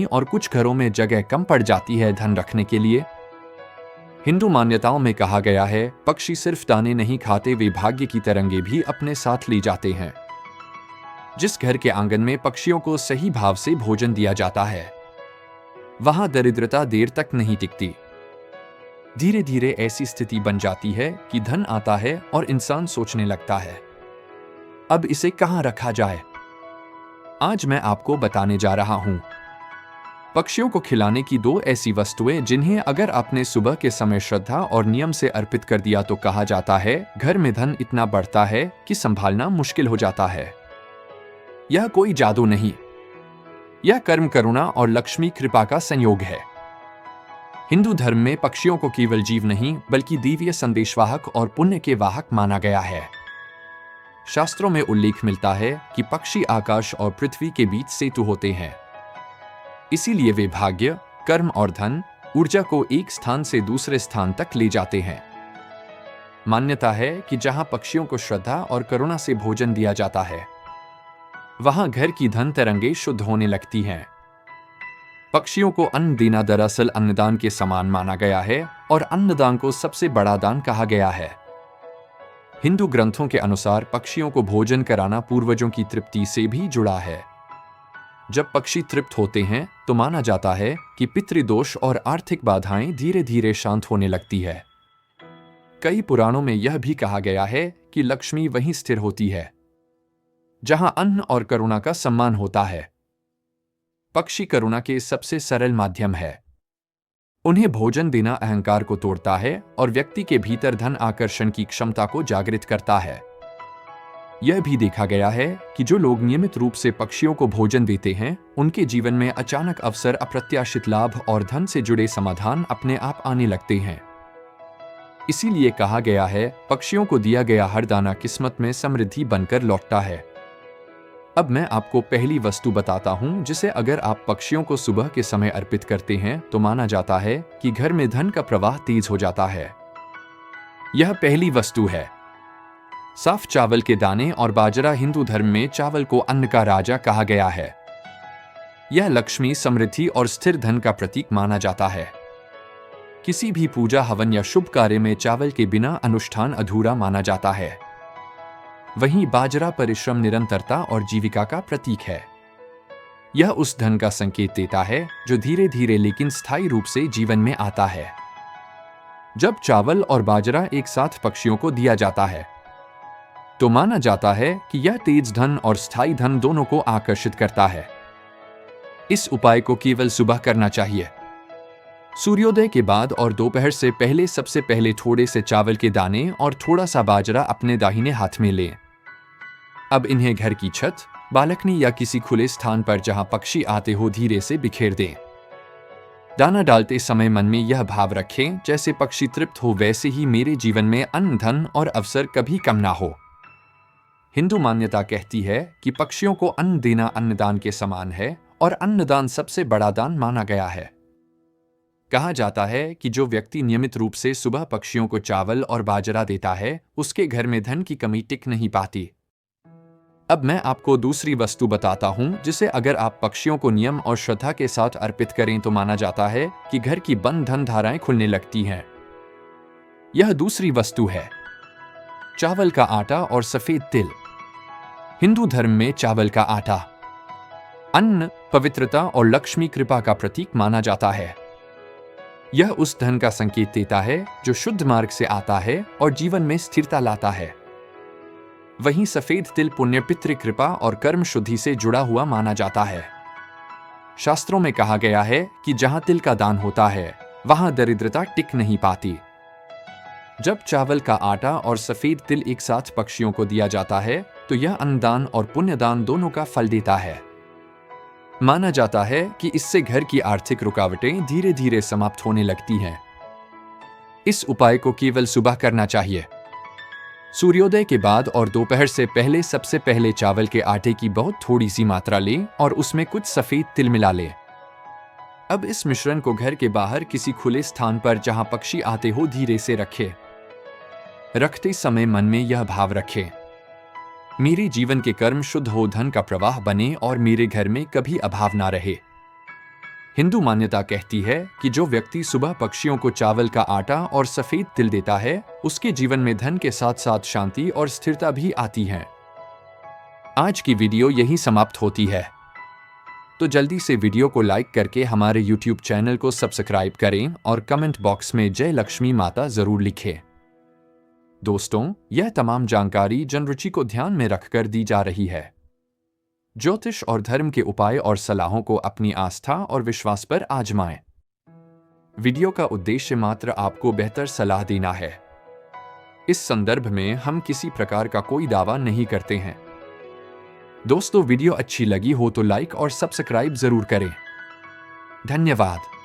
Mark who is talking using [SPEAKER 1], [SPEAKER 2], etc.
[SPEAKER 1] और कुछ घरों में जगह कम पड़ जाती है धन रखने के लिए। हिंदू मान्यताओं में कहा गया है, पक्षी सिर्फ दाने नहीं खाते, वे भाग्य की तरंगे भी अपने साथ ले जाते हैं। जिस घर के आंगन में पक्षियों को सही भाव से भोजन दिया जाता है, वहां दरिद्रता देर तक नहीं टिकती। धीरे धीरे ऐसी स्थिति बन जाती है कि धन आता है और इंसान सोचने लगता है, अब इसे कहां रखा जाए। आज मैं आपको बताने जा रहा हूं पक्षियों को खिलाने की 2 ऐसी वस्तुएं जिन्हें अगर आपने सुबह के समय श्रद्धा और नियम से अर्पित कर दिया तो कहा जाता है घर में धन इतना बढ़ता है कि संभालना मुश्किल हो जाता है। यह कोई जादू नहीं, यह कर्म, करुणा और लक्ष्मी कृपा का संयोग है। हिंदू धर्म में पक्षियों को केवल जीव नहीं बल्कि दिव्य संदेशवाहक और पुण्य के वाहक माना गया है। शास्त्रों में उल्लेख मिलता है कि पक्षी आकाश और पृथ्वी के बीच सेतु होते हैं, इसीलिए वे भाग्य, कर्म और धन, ऊर्जा को एक स्थान से दूसरे स्थान तक ले जाते हैं। मान्यता है कि जहां पक्षियों को श्रद्धा और करुणा से भोजन दिया जाता है, वहां घर की धन तरंगे शुद्ध होने लगती हैं। पक्षियों को अन्न देना दरअसल अन्नदान के समान माना गया है और अन्नदान को सबसे बड़ा दान कहा गया है। हिंदू ग्रंथों के अनुसार पक्षियों को भोजन कराना पूर्वजों की तृप्ति से भी जुड़ा है। जब पक्षी तृप्त होते हैं तो माना जाता है कि पितृदोष और आर्थिक बाधाएं धीरे धीरे शांत होने लगती है। कई पुराणों में यह भी कहा गया है कि लक्ष्मी वहीं स्थिर होती है जहां अन्न और करुणा का सम्मान होता है। पक्षी करुणा के सबसे सरल माध्यम है। उन्हें भोजन देना अहंकार को तोड़ता है और व्यक्ति के भीतर धन आकर्षण की क्षमता को जागृत करता है। यह भी देखा गया है कि जो लोग नियमित रूप से पक्षियों को भोजन देते हैं, उनके जीवन में अचानक अवसर, अप्रत्याशित लाभ और धन से जुड़े समाधान अपने आप आने लगते हैं। इसीलिए कहा गया है, पक्षियों को दिया गया हर दाना किस्मत में समृद्धि बनकर लौटता है। अब मैं आपको पहली वस्तु बताता हूं जिसे अगर आप पक्षियों को सुबह के समय अर्पित करते हैं तो माना जाता है कि घर में धन का प्रवाह तेज हो जाता है। यह पहली वस्तु है साफ चावल के दाने और बाजरा। हिंदू धर्म में चावल को अन्न का राजा कहा गया है। यह लक्ष्मी, समृद्धि और स्थिर धन का प्रतीक माना जाता है। किसी भी पूजा, हवन या शुभ कार्य में चावल के बिना अनुष्ठान अधूरा माना जाता है। वहीं बाजरा परिश्रम, निरंतरता और जीविका का प्रतीक है। यह उस धन का संकेत देता है जो धीरे धीरे लेकिन स्थायी रूप से जीवन में आता है। जब चावल और बाजरा एक साथ पक्षियों को दिया जाता है तो माना जाता है कि यह तेज धन और स्थायी धन दोनों को आकर्षित करता है। इस उपाय को केवल सुबह करना चाहिए। सूर्योदय के बाद और दोपहर से पहले सबसे पहले थोड़े से चावल के दाने और थोड़ा सा बाजरा अपने दाहिने हाथ में लें। अब इन्हें घर की छत, बालकनी या किसी खुले स्थान पर जहां पक्षी आते हो धीरे से बिखेर दें। दाना डालते समय मन में यह भाव रखें, जैसे पक्षी तृप्त हो वैसे ही मेरे जीवन में अन्न, धन और अवसर कभी कम ना हो। हिंदू मान्यता कहती है कि पक्षियों को अन्न देना अन्नदान के समान है और अन्नदान सबसे बड़ा दान माना गया है। कहा जाता है कि जो व्यक्ति नियमित रूप से सुबह पक्षियों को चावल और बाजरा देता है, उसके घर में धन की कमी टिक नहीं पाती। अब मैं आपको दूसरी वस्तु बताता हूं जिसे अगर आप पक्षियों को नियम और श्रद्धा के साथ अर्पित करें तो माना जाता है कि घर की बंद धन धाराएं खुलने लगती हैं। यह दूसरी वस्तु है चावल का आटा और सफेद तिल। हिंदू धर्म में चावल का आटा अन्न, पवित्रता और लक्ष्मी कृपा का प्रतीक माना जाता है। यह उस धन का संकेत देता है जो शुद्ध मार्ग से आता है और जीवन में स्थिरता लाता है। वहीं सफेद तिल पुण्य, पितृ कृपा और कर्म शुद्धि से जुड़ा हुआ माना जाता है। शास्त्रों में कहा गया है कि जहां तिल का दान होता है वहां दरिद्रता टिक नहीं पाती। जब चावल का आटा और सफेद तिल एक साथ पक्षियों को दिया जाता है तो यह अन्नदान और पुण्यदान दोनों का फल देता है। माना जाता है कि इससे घर की आर्थिक रुकावटें धीरे धीरे समाप्त होने लगती हैं। इस उपाय को केवल सुबह करना चाहिए। सूर्योदय के बाद और दोपहर से पहले सबसे पहले चावल के आटे की बहुत थोड़ी सी मात्रा लें और उसमें कुछ सफेद तिल मिला लें। अब इस मिश्रण को घर के बाहर किसी खुले स्थान पर जहां पक्षी आते हो धीरे से रखें। रखते समय मन में यह भाव रखें, मेरे जीवन के कर्म शुद्ध हो, धन का प्रवाह बने और मेरे घर में कभी अभाव ना रहे। हिंदू मान्यता कहती है कि जो व्यक्ति सुबह पक्षियों को चावल का आटा और सफेद तिल देता है, उसके जीवन में धन के साथ साथ शांति और स्थिरता भी आती है। आज की वीडियो यहीं समाप्त होती है, तो जल्दी से वीडियो को लाइक करके हमारे YouTube चैनल को सब्सक्राइब करें और कमेंट बॉक्स में जय लक्ष्मी माता जरूर लिखें। दोस्तों, यह तमाम जानकारी जनरुचि को ध्यान में रखकर दी जा रही है। ज्योतिष और धर्म के उपाय और सलाहों को अपनी आस्था और विश्वास पर आजमाएं। वीडियो का उद्देश्य मात्र आपको बेहतर सलाह देना है। इस संदर्भ में हम किसी प्रकार का कोई दावा नहीं करते हैं। दोस्तों, वीडियो अच्छी लगी हो तो लाइक और सब्सक्राइब जरूर करें। धन्यवाद।